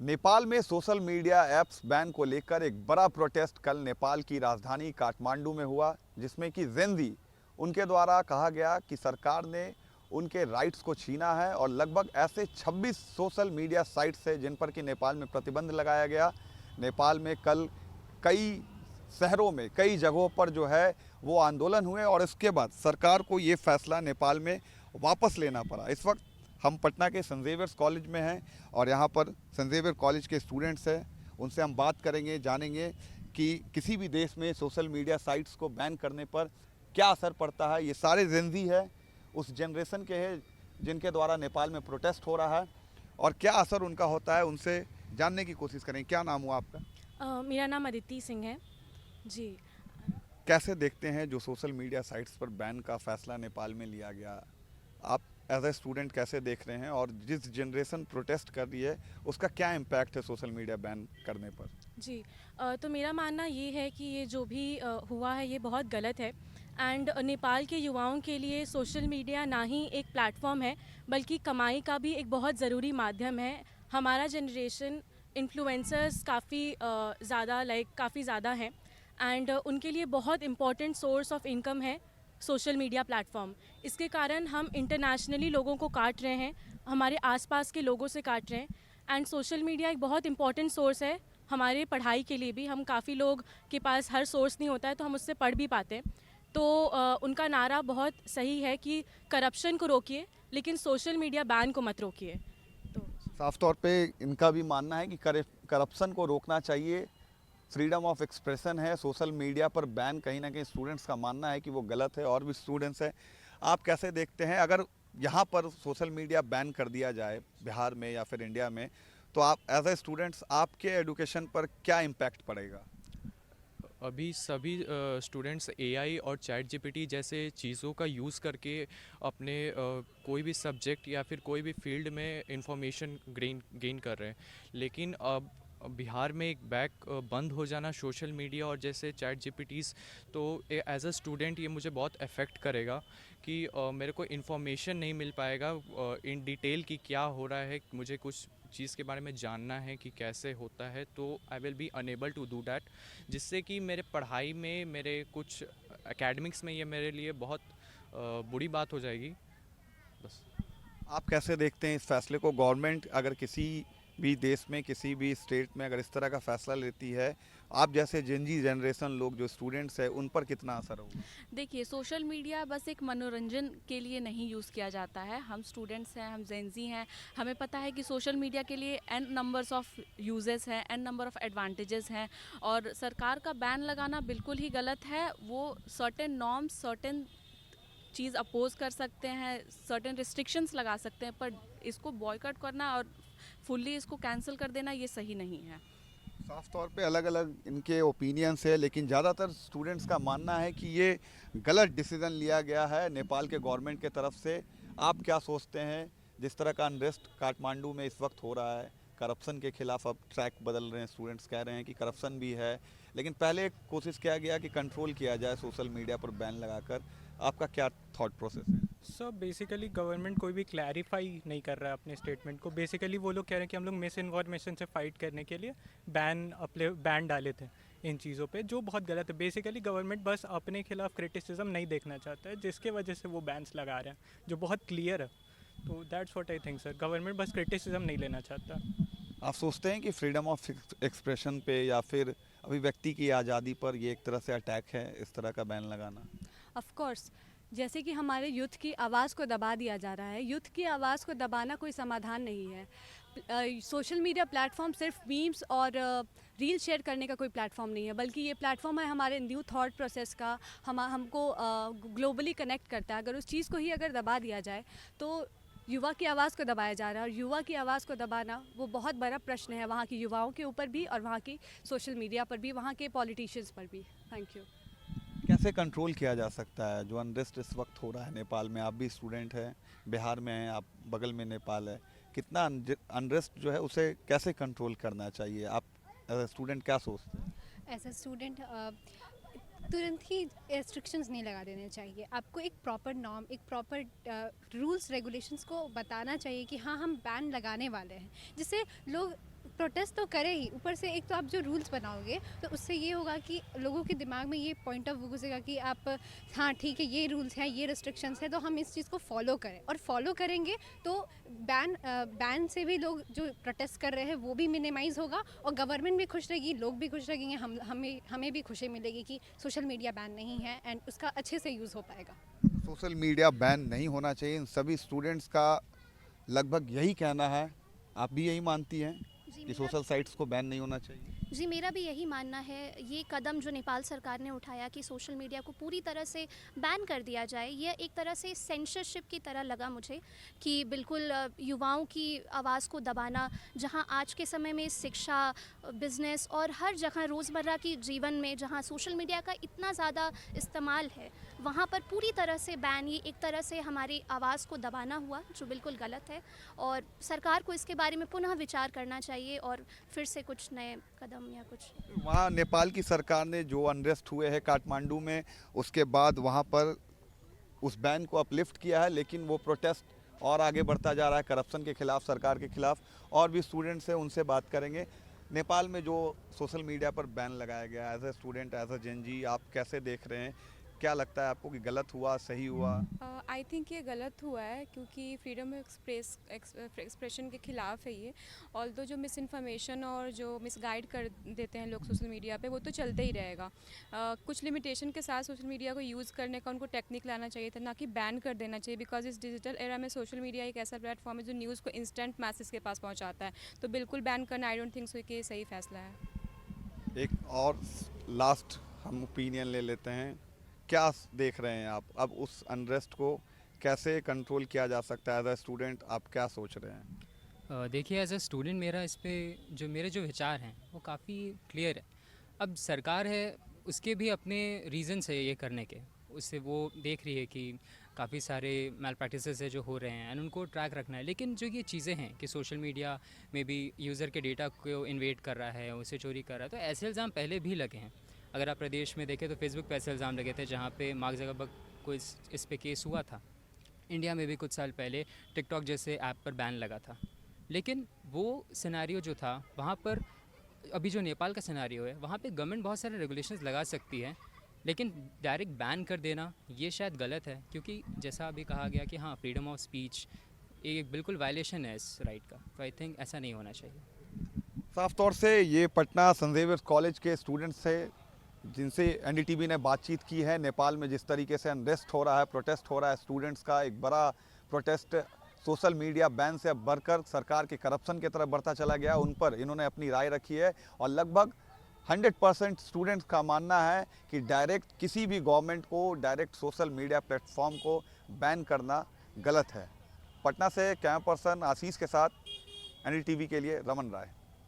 नेपाल में social media apps ban को लेकर एक बड़ा प्रोटेस्ट कल नेपाल की राजधानी काठमांडू में हुआ, जिसमें कि जेनजी उनके द्वारा कहा गया कि सरकार ने उनके राइट्स को छीना है और लगभग ऐसे 26 सोशल मीडिया साइट्स हैं जिन पर कि नेपाल में प्रतिबंध लगाया गया। नेपाल में कल कई शहरों में कई जगहों पर जो है वो आंदोलन हुए और इसके बाद सरकार को ये फैसला नेपाल में वापस लेना पड़ा। इस वक्त हम पटना के सेंट ज़ेवियर्स कॉलेज में हैं और यहाँ पर सेंट ज़ेवियर कॉलेज के स्टूडेंट्स हैं, उनसे हम बात करेंगे, जानेंगे कि किसी भी देश में सोशल मीडिया साइट्स को बैन करने पर क्या असर पड़ता है। ये सारे जेनजी है, उस जनरेशन के हैं जिनके द्वारा नेपाल में प्रोटेस्ट हो रहा है और क्या असर उनका होता है, उनसे जानने की कोशिश करें। क्या नाम हुआ आपका? मेरा नाम अदिति सिंह है जी। कैसे देखते हैं जो सोशल मीडिया साइट्स पर बैन का फैसला नेपाल में लिया गया? आप एज ए स्टूडेंट कैसे देख रहे हैं और जिस जनरेशन प्रोटेस्ट कर रही है उसका क्या इम्पैक्ट है सोशल मीडिया बैन करने पर? जी तो मेरा मानना ये है कि ये जो भी हुआ है ये बहुत गलत है। एंड नेपाल के युवाओं के लिए सोशल मीडिया ना ही एक प्लेटफॉर्म है बल्कि कमाई का भी एक बहुत ज़रूरी माध्यम है। हमारा जनरेशन इन्फ्लुएंसर्स काफ़ी ज़्यादा हैं एंड उनके लिए बहुत इम्पॉर्टेंट सोर्स ऑफ इनकम है सोशल मीडिया प्लेटफॉर्म। इसके कारण हम इंटरनेशनली लोगों को काट रहे हैं, हमारे आसपास के लोगों से काट रहे हैं। एंड सोशल मीडिया एक बहुत इंपॉर्टेंट सोर्स है हमारे पढ़ाई के लिए भी। हम काफ़ी लोग के पास हर सोर्स नहीं होता है तो हम उससे पढ़ भी पाते हैं। तो उनका नारा बहुत सही है कि करप्शन को रोकिए लेकिन सोशल मीडिया बैन को मत रोकिए। तो साफ तौर पे इनका भी मानना है कि करप्शन को रोकना चाहिए, फ्रीडम ऑफ एक्सप्रेशन है, सोशल मीडिया पर बैन कहीं ना कहीं स्टूडेंट्स का मानना है कि वो गलत है और भी स्टूडेंट्स हैं। आप कैसे देखते हैं अगर यहाँ पर सोशल मीडिया बैन कर दिया जाए बिहार में या फिर इंडिया में, तो आप एज ए स्टूडेंट्स आपके एजुकेशन पर क्या इम्पैक्ट पड़ेगा? अभी सभी स्टूडेंट्स एआई और चैट जीपीटी जैसे चीज़ों का यूज़ करके अपने कोई भी सब्जेक्ट या फिर कोई भी फील्ड में इंफॉर्मेशन गेन कर रहे हैं। लेकिन अब बिहार में एक बैक बंद हो जाना सोशल मीडिया और जैसे चैट जीपीटीज़, तो एज अ स्टूडेंट ये मुझे बहुत अफेक्ट करेगा कि मेरे को इन्फॉर्मेशन नहीं मिल पाएगा इन डिटेल कि क्या हो रहा है। मुझे कुछ चीज़ के बारे में जानना है कि कैसे होता है, तो I will be unable to do that, जिससे कि मेरे पढ़ाई में, मेरे कुछ एकेडमिक्स में ये मेरे लिए बहुत बुरी बात हो जाएगी। बस। आप कैसे देखते हैं इस फैसले को? गवर्नमेंट अगर किसी भी देश में किसी भी स्टेट में अगर इस तरह का फैसला लेती है, आप जैसे जेनजी जनरेशन लोग जो स्टूडेंट्स हैं उन पर कितना असर होगा? देखिए, सोशल मीडिया बस एक मनोरंजन के लिए नहीं यूज़ किया जाता है। हम स्टूडेंट्स हैं, हम जेनजी हैं, हमें पता है कि सोशल मीडिया के लिए एन नंबर्स ऑफ यूजेस हैं, एन नंबर ऑफ एडवांटेजेस हैं। और सरकार का बैन लगाना बिल्कुल ही गलत है। वो सर्टेन नॉर्म्स, सर्टेन चीज़ अपोज कर सकते हैं, सर्टेन रिस्ट्रिक्शंस लगा सकते हैं, पर इसको बॉयकॉट करना और फुल्ली इसको कैंसिल कर देना ये सही नहीं है। साफ तौर पे अलग अलग इनके ओपिनियंस है, लेकिन ज़्यादातर स्टूडेंट्स का मानना है कि ये गलत डिसीजन लिया गया है नेपाल के गवर्नमेंट के तरफ से। आप क्या सोचते हैं? जिस तरह का अनरेस्ट काठमांडू में इस वक्त हो रहा है, करप्शन के खिलाफ अब ट्रैक बदल रहे हैं, स्टूडेंट्स कह रहे हैं कि करप्शन भी है, लेकिन पहले कोशिश किया गया कि कंट्रोल किया जाए सोशल मीडिया पर बैन लगाकर। आपका क्या थॉट प्रोसेस है? सर बेसिकली गवर्नमेंट कोई भी क्लैरिफाई नहीं कर रहा है अपने स्टेटमेंट को। बेसिकली वो लोग कह रहे हैं कि हम लोग मिस इन्फॉर्मेशन से फाइट करने के लिए बैन डाले थे इन चीज़ों पे, जो बहुत गलत है। बेसिकली गवर्नमेंट बस अपने खिलाफ क्रिटिसिज्म नहीं देखना चाहता है, जिसके वजह से वो बैन्स लगा रहे हैं, जो बहुत क्लियर है। तो that's what I think sir, government बस क्रिटिसिज्म नहीं लेना चाहता। आप सोचते हैं कि फ्रीडम ऑफ एक्सप्रेशन पे या फिर अभिव्यक्ति की आज़ादी पर ये एक तरह से अटैक है, इस तरह का बैन लगाना? ऑफ कोर्स, जैसे कि हमारे यूथ की आवाज़ को दबा दिया जा रहा है। यूथ की आवाज़ को दबाना कोई समाधान नहीं है। सोशल मीडिया प्लेटफॉर्म सिर्फ मीम्स और रील शेयर करने का कोई प्लेटफॉर्म नहीं है, बल्कि ये प्लेटफॉर्म है हमारे न्यू थॉट प्रोसेस का। हमको ग्लोबली कनेक्ट करता है। अगर उस चीज़ को ही अगर दबा दिया जाए तो युवा की आवाज़ को दबाया जा रहा है, और युवा की आवाज़ को दबाना वो बहुत बड़ा प्रश्न है वहाँ की युवाओं के ऊपर भी और वहाँ की सोशल मीडिया पर भी, वहाँ के पॉलिटिशियंस पर भी। Thank you. कैसे कंट्रोल किया जा सकता है जो अनरेस्ट इस वक्त हो रहा है नेपाल में? आप भी स्टूडेंट हैं, बिहार में हैं, आप बगल में नेपाल है। कितना अनरेस्ट जो है उसे कैसे कंट्रोल करना चाहिए? आप एज ए स्टूडेंट क्या सोचते हैं? एज अ स्टूडेंट तुरंत ही रेस्ट्रिक्शंस नहीं लगा देने चाहिए। आपको एक प्रॉपर नॉर्म, एक प्रॉपर रूल्स रेगुलेशंस को बताना चाहिए कि हाँ हम बैन लगाने वाले हैं, जिससे लोग प्रोटेस्ट तो करे ही, ऊपर से एक तो आप जो रूल्स बनाओगे तो उससे ये होगा कि लोगों के दिमाग में ये पॉइंट ऑफ व्यू घुसेगा कि आप हाँ ठीक है, ये रूल्स हैं, ये रिस्ट्रिक्शंस हैं, तो हम इस चीज़ को फॉलो करें, और फॉलो करेंगे तो बैन से भी लोग जो प्रोटेस्ट कर रहे हैं वो भी मिनिमाइज़ होगा, और गवर्नमेंट भी खुश रहेगी, लोग भी खुश रहेंगे, हमें भी खुशी मिलेगी कि सोशल मीडिया बैन नहीं है एंड उसका अच्छे से यूज़ हो पाएगा। सोशल मीडिया बैन नहीं होना चाहिए, इन सभी स्टूडेंट्स का लगभग यही कहना है। आप भी यही मानती हैं जी कि सोशल साइट्स को बैन नहीं होना चाहिए? जी मेरा भी यही मानना है। ये कदम जो नेपाल सरकार ने उठाया कि सोशल मीडिया को पूरी तरह से बैन कर दिया जाए, यह एक तरह से सेंसरशिप की तरह लगा मुझे कि बिल्कुल युवाओं की आवाज़ को दबाना, जहां आज के समय में शिक्षा, बिजनेस और हर जगह रोज़मर्रा की जीवन में जहां सोशल मीडिया का इतना ज़्यादा इस्तेमाल है, वहां पर पूरी तरह से बैन, ये एक तरह से हमारी आवाज़ को दबाना हुआ, जो बिल्कुल गलत है। और सरकार को इसके बारे में पुनः विचार करना चाहिए और फिर से कुछ नए कदम या कुछ। वहाँ नेपाल की सरकार ने जो अनरेस्ट हुए हैं काठमांडू में, उसके बाद वहाँ पर उस बैन को अपलिफ्ट किया है, लेकिन वो प्रोटेस्ट और आगे बढ़ता जा रहा है करप्शन के खिलाफ, सरकार के खिलाफ। और भी स्टूडेंट्स हैं, उनसे बात करेंगे। नेपाल में जो सोशल मीडिया पर बैन लगाया गया, as a student, as a Gen Z, आप कैसे देख रहे हैं? क्या लगता है आपको कि गलत हुआ, सही हुआ? आई थिंक ये गलत हुआ है, क्योंकि फ्रीडम ऑफ एक्सप्रेशन के ख़िलाफ़ है ये। ऑल्दो जो मिस इन्फॉर्मेशन और जो मिसगाइड कर देते हैं लोग सोशल मीडिया पे, वो तो चलते ही रहेगा। कुछ लिमिटेशन के साथ सोशल मीडिया को यूज़ करने का उनको टेक्निक लाना चाहिए था, ना कि बैन कर देना चाहिए। बिकॉज इस डिजिटल एरा में सोशल मीडिया एक ऐसा प्लेटफॉर्म है जो न्यूज़ को इंस्टेंट मैसेज के पास पहुँचाता है, तो बिल्कुल बैन करना आई डोंट थिंक सो कि ये सही फैसला है। एक और लास्ट हम ओपिनियन ले लेते हैं। क्या देख रहे हैं आप, अब उस अनरेस्ट को कैसे कंट्रोल किया जा सकता है? एज अ स्टूडेंट आप क्या सोच रहे हैं? देखिए, एज अ स्टूडेंट मेरा इस पे मेरे जो विचार हैं वो काफ़ी क्लियर है। अब सरकार है, उसके भी अपने रीज़न्स है ये करने के। उससे वो देख रही है कि काफ़ी सारे मैल प्रैक्टिसेस है जो हो रहे हैं एंड उनको ट्रैक रखना है। लेकिन जो ये चीज़ें हैं कि सोशल मीडिया में भी यूज़र के डेटा को इन्वेड कर रहा है, उसे चोरी कर रहा है, तो ऐसे इल्ज़ाम पहले भी लगे हैं। अगर आप प्रदेश में देखें तो फेसबुक पे ऐसे इल्ज़ाम लगे थे, जहाँ पे मार्क ज़करबर्ग को इस पे केस हुआ था। इंडिया में भी कुछ साल पहले टिकटॉक जैसे ऐप पर बैन लगा था। लेकिन वो सिनेरियो जो था वहाँ पर, अभी जो नेपाल का सिनेरियो है, वहाँ पे गवर्नमेंट बहुत सारे रेगुलेशंस लगा सकती है, लेकिन डायरेक्ट बैन कर देना ये शायद गलत है। क्योंकि जैसा अभी कहा गया कि हाँ, फ्रीडम ऑफ स्पीच एक बिल्कुल वायलेशन है इस राइट का, तो आई थिंक ऐसा नहीं होना चाहिए। साफ तौर से ये पटना सेंट ज़ेवियर्स कॉलेज के स्टूडेंट्स से जिनसे एनडीटीवी ने बातचीत की है। नेपाल में जिस तरीके से अनरेस्ट हो रहा है, प्रोटेस्ट हो रहा है, स्टूडेंट्स का एक बड़ा प्रोटेस्ट सोशल मीडिया बैन से अब बढ़कर सरकार के करप्शन की तरफ बढ़ता चला गया, उन पर इन्होंने अपनी राय रखी है। और लगभग 100% स्टूडेंट्स का मानना है कि डायरेक्ट किसी भी गवर्नमेंट को डायरेक्ट सोशल मीडिया प्लेटफॉर्म को बैन करना गलत है। पटना से कैमरा पर्सन आशीष के साथ एनडीटीवी के लिए रमन राय।